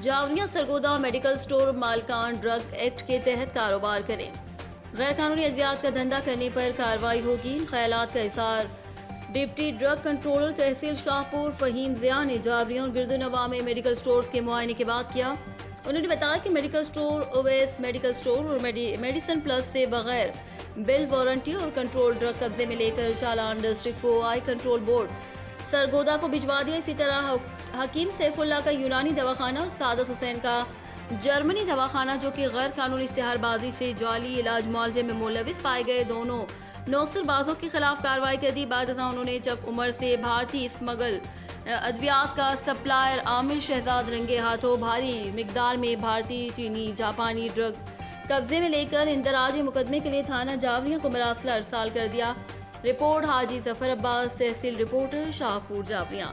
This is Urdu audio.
جاوریاں سرگودا میڈیکل سٹور مالکان ڈرگ ایکٹ کے تحت کاروبار کریں، غیر قانونی ادویات کا دھندا کرنے پر کارروائی ہوگی۔ خیالات کا اظہار ڈپٹی ڈرگ کنٹرولر تحصیل شاہپور فہیم ضیاء نے جاوریوں اور گردنواں میں میڈیکل سٹورز کے معائنے کے بعد کیا۔ انہوں نے بتایا کہ medical store Awais medical store اور میڈیسن پلس سے بغیر بل وارنٹی اور کنٹرول ڈرگ قبضے میں لے کر چالان ڈسٹرکٹ کو آئی کنٹرول بورڈ سرگودا کو بھجوا دیا۔ اسی طرح حکیم سیف اللہ کا یونانی دواخانہ اور سعادت حسین کا جرمنی دواخانہ جو کہ غیر قانونی اشتہار بازی سے جعلی علاج معالجے میں ملوث پائے گئے، دونوں نوسر بازوں کے خلاف کارروائی کر دی۔ بعد ازاں انہوں نے چک عمر سے بھارتی اسمگل ادویات کا سپلائر عامر شہزاد رنگے ہاتھوں بھاری مقدار میں بھارتی چینی جاپانی ڈرگ قبضے میں لے کر اندراج مقدمے کے لیے تھانہ جاوریاں کو مراسلہ ارسال کر دیا۔ رپورٹ حاجی ظفر عباس، تحصیل رپورٹر شاہپور جاوریاں۔